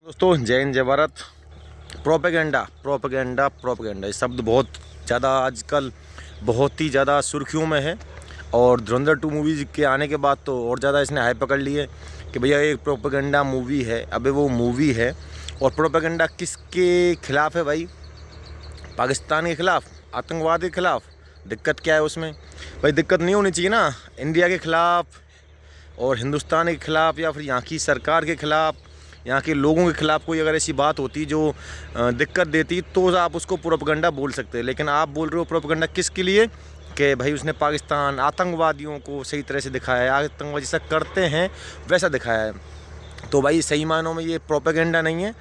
दोस्तों जय हिंद जय भारत। प्रोपेगेंडा प्रोपेगेंडा प्रोपेगेंडा ये शब्द बहुत ज़्यादा आजकल बहुत ही ज़्यादा सुर्खियों में है। और धुरंधर 2 मूवीज़ के आने के बाद तो और ज़्यादा इसने हाइप पकड़ ली है कि भैया एक प्रोपेगेंडा मूवी है। अबे वो मूवी है और प्रोपेगेंडा किसके खिलाफ़ है भाई? पाकिस्तान के ख़िलाफ़, आतंकवाद के ख़िलाफ़। दिक्कत क्या है उसमें भाई? दिक्कत नहीं होनी चाहिए ना। इंडिया के ख़िलाफ़ और हिंदुस्तान के ख़िलाफ़ या फिर यहाँ की सरकार के ख़िलाफ़, यहाँ के लोगों के ख़िलाफ़ कोई अगर ऐसी बात होती जो दिक्कत देती तो आप उसको प्रोपेगेंडा बोल सकते हैं। लेकिन आप बोल रहे हो प्रोपेगेंडा किसके लिए? कि भाई उसने पाकिस्तान आतंकवादियों को सही तरह से दिखाया है, आतंकवादी जैसा करते हैं वैसा दिखाया है। तो भाई सही मानों में ये प्रोपेगेंडा नहीं है,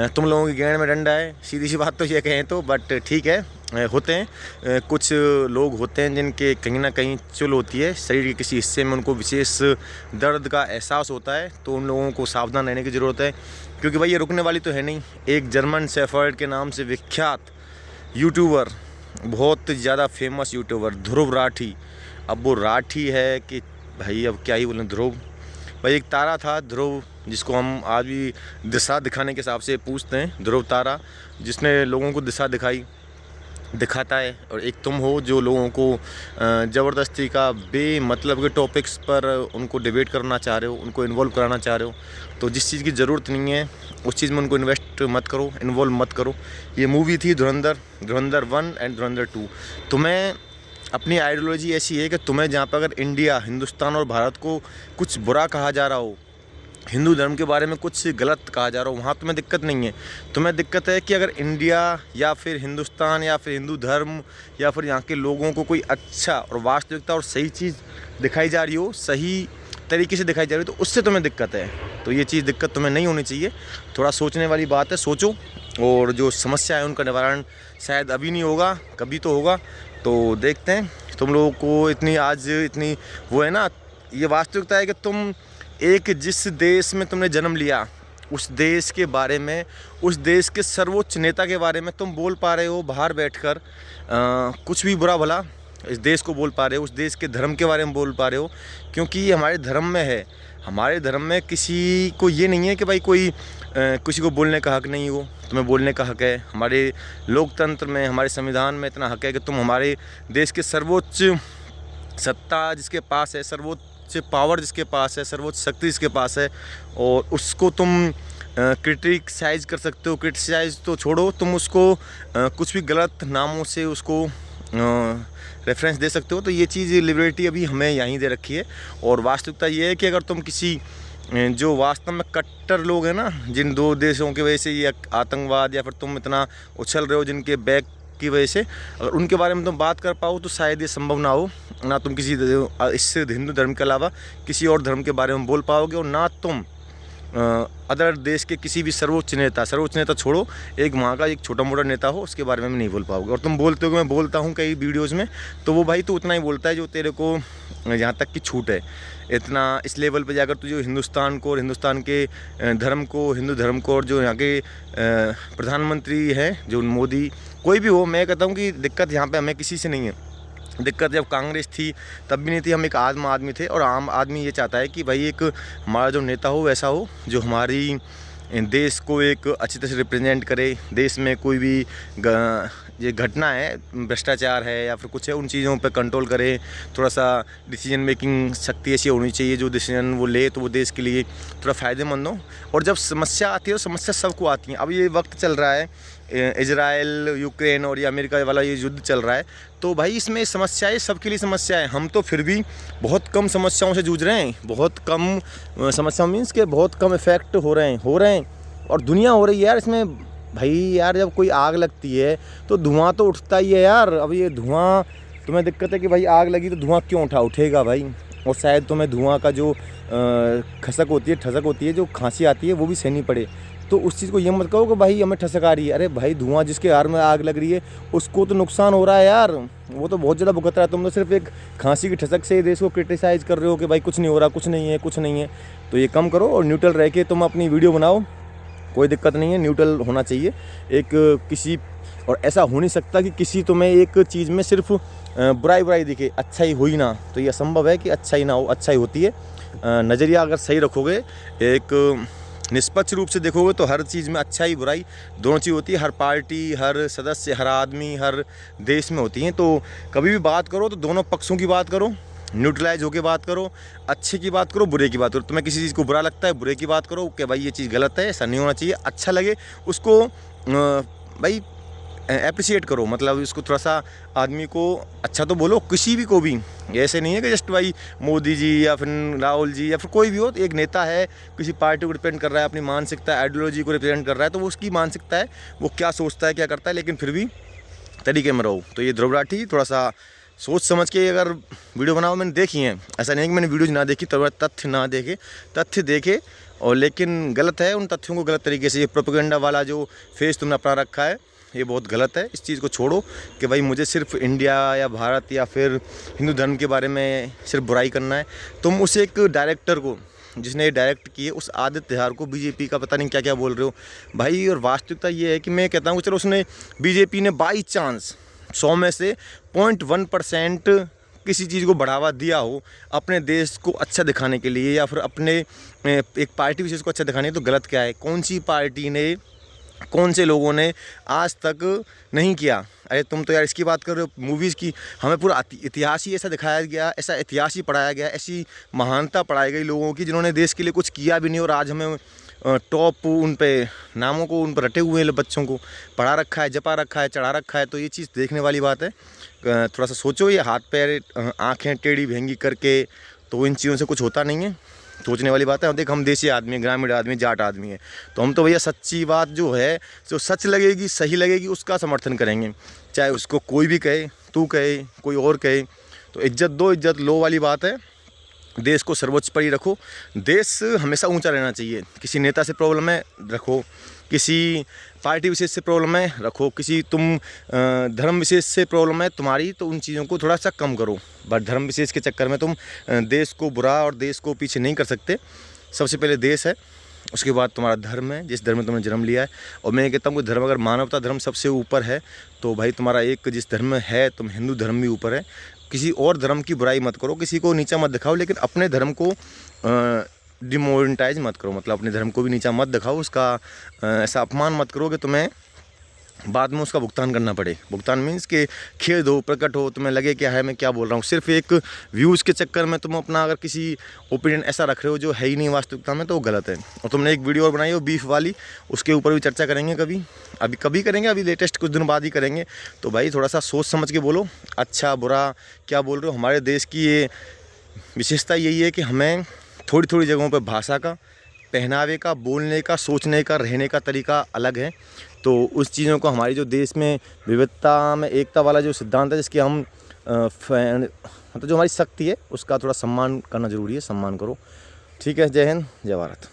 तुम लोगों की गेंद में डंडा है। सीधी सी बात तो ये कहें तो, बट ठीक है, होते हैं कुछ लोग होते हैं जिनके कहीं ना कहीं चुल होती है, शरीर के किसी हिस्से में उनको विशेष दर्द का एहसास होता है। तो उन लोगों को सावधान रहने की ज़रूरत है, क्योंकि भाई ये रुकने वाली तो है नहीं। एक जर्मन शेफर्ड के नाम से विख्यात यूट्यूबर, बहुत ज़्यादा फेमस यूट्यूबर ध्रुव राठी, अब वो राठी है कि भाई अब क्या ही बोलें। ध्रुव भाई एक तारा था, ध्रुव, जिसको हम आज भी दिशा दिखाने के हिसाब से पूछते हैं। ध्रुव तारा जिसने लोगों को दिशा दिखाता है। और एक तुम हो जो लोगों को ज़बरदस्ती का बेमतलब के टॉपिक्स पर उनको डिबेट करना चाह रहे हो, उनको इन्वॉल्व कराना चाह रहे हो। तो जिस चीज़ की ज़रूरत नहीं है उस चीज़ में उनको इन्वेस्ट मत करो, इन्वॉल्व मत करो। ये मूवी थी धुरंधर 1 एंड धुरंधर 2। तुम्हें अपनी आइडियोलॉजी ऐसी है कि तुम्हें जहाँ पर अगर इंडिया, हिंदुस्तान और भारत को कुछ बुरा कहा जा रहा हो, हिंदू धर्म के बारे में कुछ गलत कहा जा रहा हो, वहाँ तुम्हें दिक्कत नहीं है। तुम्हें दिक्कत है कि अगर इंडिया या फिर हिंदुस्तान या फिर हिंदू धर्म या फिर यहाँ के लोगों को कोई अच्छा और वास्तविकता और सही चीज़ दिखाई जा रही हो, सही तरीके से दिखाई जा रही हो, तो उससे तुम्हें दिक्कत है। तो ये चीज़ दिक्कत तुम्हें नहीं होनी चाहिए। थोड़ा सोचने वाली बात है, सोचो। और जो समस्या है उनका निवारण शायद अभी नहीं होगा, कभी तो होगा। तो देखते हैं। तुम लोगों को इतनी वो है ना, ये वास्तविकता है कि तुम एक जिस देश में तुमने जन्म लिया, उस देश के बारे में, उस देश के सर्वोच्च नेता के बारे में तुम बोल पा रहे हो बाहर बैठकर। कुछ भी बुरा भला इस देश को बोल पा रहे हो, उस देश के धर्म के बारे में बोल पा रहे हो, क्योंकि ये हमारे धर्म में है। हमारे धर्म में किसी को ये नहीं है कि भाई कोई किसी को बोलने का हक नहीं हो। तुम्हें बोलने का हक है। हमारे लोकतंत्र में, हमारे संविधान में इतना हक है कि तुम हमारे देश के सर्वोच्च सत्ता जिसके पास है, सर्वोच्च पावर जिसके पास है, सर्वोच्च शक्ति जिसके पास है, और उसको तुम क्रिटिसाइज़ कर सकते हो। क्रिटिसाइज़ तो छोड़ो, तुम उसको कुछ भी गलत नामों से उसको रेफरेंस दे सकते हो। तो ये चीज़ लिबर्टी अभी हमें यहीं दे रखी है। और वास्तविकता ये है कि अगर तुम किसी जो वास्तव में कट्टर लोग हैं ना, जिन 2 देशों की वजह से ये आतंकवाद या फिर तुम इतना उछल रहे हो जिनके बैक की वजह से, अगर उनके बारे में तुम बात कर पाओ तो शायद ये संभव ना हो। ना तुम किसी इससे हिंदू धर्म के अलावा किसी और धर्म के बारे में बोल पाओगे, और ना तुम अदर देश के किसी भी सर्वोच्च नेता छोड़ो, एक वहाँ का एक छोटा मोटा नेता हो उसके बारे में भी नहीं बोल पाओगे। और तुम बोलते हो कि मैं बोलता हूँ कई वीडियोस में, तो वो भाई तो उतना ही बोलता है जो तेरे को यहाँ तक की छूट है। इतना इस लेवल पे जाकर तुझे हिंदुस्तान को और हिंदुस्तान के धर्म को, हिंदू धर्म को, और जो यहाँ के प्रधानमंत्री हैं जो मोदी, कोई भी हो, मैं कहता हूँ कि दिक्कत यहाँ पर हमें किसी से नहीं है। दिक्कत जब कांग्रेस थी तब भी नहीं थी। हम एक आम आदमी थे, और आम आदमी ये चाहता है कि भाई एक हमारा जो नेता हो वैसा हो जो हमारी देश को एक अच्छी तरह से रिप्रेजेंट करे। देश में कोई भी ये घटना है, भ्रष्टाचार है या फिर कुछ है, उन चीज़ों पे कंट्रोल करे। थोड़ा सा डिसीजन मेकिंग शक्ति ऐसी होनी चाहिए जो डिसीजन वो ले तो वो देश के लिए थोड़ा फ़ायदेमंद हो। और जब समस्या आती है तो समस्या सबको आती है। अब ये वक्त चल रहा है, इजराइल, यूक्रेन और ये अमेरिका वाला ये युद्ध चल रहा है, तो भाई इसमें समस्याएं सबके लिए समस्या है। हम तो फिर भी बहुत कम समस्याओं से जूझ रहे हैं। बहुत कम समस्या मीन्स के बहुत कम इफ़ेक्ट हो रहे हैं। और दुनिया हो रही है यार इसमें। भाई यार जब कोई आग लगती है तो धुआं तो उठता ही है यार। अब ये धुआं, तुम्हें दिक्कत है कि भाई आग लगी तो धुआं क्यों उठेगा भाई। और शायद तुम्हें धुआं का जो ठसक होती है, जो खांसी आती है, वो भी सहनी पड़े। तो उस चीज़ को ये मत कहो कि भाई हमें ठसक आ रही है। अरे भाई धुआं जिसके आर में आग लग रही है उसको तो नुकसान हो रहा है यार, वो तो बहुत ज़्यादा भुगत रहा है। तुम तो सिर्फ एक खांसी की ठसक से देश को क्रिटिसाइज़ कर रहे हो कि भाई कुछ नहीं हो रहा, कुछ नहीं है। तो ये कम करो और न्यूट्रल रह के तुम अपनी वीडियो बनाओ, कोई दिक्कत नहीं है। न्यूट्रल होना चाहिए एक किसी, और ऐसा हो नहीं सकता कि किसी तुम्हें एक चीज़ में सिर्फ बुराई दिखे, अच्छा ही हो ही ना। तो ये असंभव है कि अच्छा ही ना हो, अच्छा ही होती है। नज़रिया अगर सही रखोगे, एक निष्पक्ष रूप से देखोगे तो हर चीज़ में अच्छाई बुराई दोनों चीज़ होती है। हर पार्टी, हर सदस्य, हर आदमी, हर देश में होती हैं। तो कभी भी बात करो तो दोनों पक्षों की बात करो, न्यूट्रलाइज होकर बात करो, अच्छे की बात करो, बुरे की बात करो। तुम्हें किसी चीज़ को बुरा लगता है, बुरे की बात करो कि भाई ये चीज़ गलत है, ऐसा नहीं होना चाहिए। अच्छा लगे उसको भाई एप्रिशिएट करो, मतलब उसको थोड़ा सा आदमी को अच्छा तो बोलो, किसी भी को भी। ऐसे नहीं है कि जस्ट भाई मोदी जी या फिर राहुल जी या फिर कोई भी हो, एक नेता है, किसी पार्टी को रिप्रेजेंट कर रहा है, अपनी मानसिकता आइडियोलॉजी को रिप्रेजेंट कर रहा है, तो वो उसकी मानसिकता है, वो क्या सोचता है, क्या करता है, लेकिन फिर भी तरीके में रहो। तो ये ध्रुव राठी थोड़ा सा सोच समझ के अगर वीडियो बनाओ। मैंने देखी है, ऐसा नहीं है कि मैंने वीडियोज ना देखी तो तथ्य ना देखे, तथ्य देखे, और लेकिन गलत है उन तथ्यों को गलत तरीके से। ये प्रोपेगेंडा वाला जो फेस तुमने अपना रखा है ये बहुत गलत है। इस चीज़ को छोड़ो कि भाई मुझे सिर्फ इंडिया या भारत या फिर हिंदू धर्म के बारे में सिर्फ बुराई करना है। तुम उस एक डायरेक्टर को जिसने ये डायरेक्ट किए, उस आदित्य तिहार को बीजेपी का पता नहीं क्या क्या बोल रहे हो भाई। और वास्तविकता ये है कि मैं कहता हूँ चलो उसने बीजेपी ने बाई चांस 100 में से 0.1% किसी चीज़ को बढ़ावा दिया हो अपने देश को अच्छा दिखाने के लिए या फिर अपने एक पार्टी विशेष को अच्छा दिखाने, तो गलत क्या है? कौन सी पार्टी ने, कौन से लोगों ने आज तक नहीं किया? अरे तुम तो यार इसकी बात कर रहे हो मूवीज़ की, हमें पूरा इतिहास ही ऐसा दिखाया गया, ऐसा इतिहास ही पढ़ाया गया, ऐसी महानता पढ़ाई गई लोगों की जिन्होंने देश के लिए कुछ किया भी नहीं, और आज हमें टॉप उन पे नामों को उन पर रटे हुए बच्चों को पढ़ा रखा है, जपा रखा है, चढ़ा रखा है। तो ये चीज़ देखने वाली बात है। थोड़ा सा सोचो, ये हाथ पैर आँखें टेढ़ी भेंगी करके तो इन चीज़ों से कुछ होता नहीं है। सोचने वाली बात है। देख हम देसी आदमी हैं, ग्रामीण आदमी, जाट आदमी है, तो हम तो भैया सच्ची बात जो है, जो सच लगेगी, सही लगेगी, उसका समर्थन करेंगे, चाहे उसको कोई भी कहे, तू कहे, कोई और कहे। तो इज्जत दो, इज्जत लो वाली बात है। देश को सर्वोच्च पर ही रखो। देश हमेशा ऊंचा रहना चाहिए। किसी नेता से प्रॉब्लम है रखो, किसी पार्टी विशेष से प्रॉब्लम है रखो, किसी तुम धर्म विशेष से प्रॉब्लम है तुम्हारी, तो उन चीज़ों को थोड़ा सा कम करो। बट धर्म विशेष के चक्कर में तुम देश को बुरा और देश को पीछे नहीं कर सकते। सबसे पहले देश है, उसके बाद तुम्हारा धर्म है, जिस धर्म में तुमने जन्म लिया है। और मैं कहता हूँ कि धर्म, अगर मानवता धर्म सबसे ऊपर है तो भाई तुम्हारा एक जिस धर्म में है तुम, हिंदू धर्म भी ऊपर है। किसी और धर्म की बुराई मत करो, किसी को नीचा मत दिखाओ, लेकिन अपने धर्म को डिमोनेटाइज मत करो, मतलब अपने धर्म को भी नीचा मत दिखाओ, उसका ऐसा अपमान मत करो कि तुम्हें बाद में उसका भुगतान करना पड़े। भुगतान मीन्स कि खेद हो, प्रकट हो, तुम्हें लगे क्या है मैं क्या बोल रहा हूँ। सिर्फ एक व्यूज़ के चक्कर में तुम अपना अगर किसी ओपिनियन ऐसा रख रहे हो जो है ही नहीं वास्तविकता में, तो वो गलत है। और तुमने एक वीडियो और बनाई हो बीफ वाली, उसके ऊपर भी चर्चा करेंगे कभी करेंगे, अभी लेटेस्ट कुछ दिन बाद ही करेंगे। तो भाई थोड़ा सा सोच समझ के बोलो, अच्छा बुरा क्या बोल रहे हो। हमारे देश की ये विशेषता यही है कि हमें थोड़ी थोड़ी जगहों पर भाषा का, पहनावे का, बोलने का, सोचने का, रहने का तरीका अलग है। तो उस चीज़ों को, हमारी जो देश में विविधता में एकता वाला जो सिद्धांत है, जिसकी हम मतलब जो हमारी शक्ति है, उसका थोड़ा सम्मान करना ज़रूरी है। सम्मान करो। ठीक है, जय हिंद, जय भारत।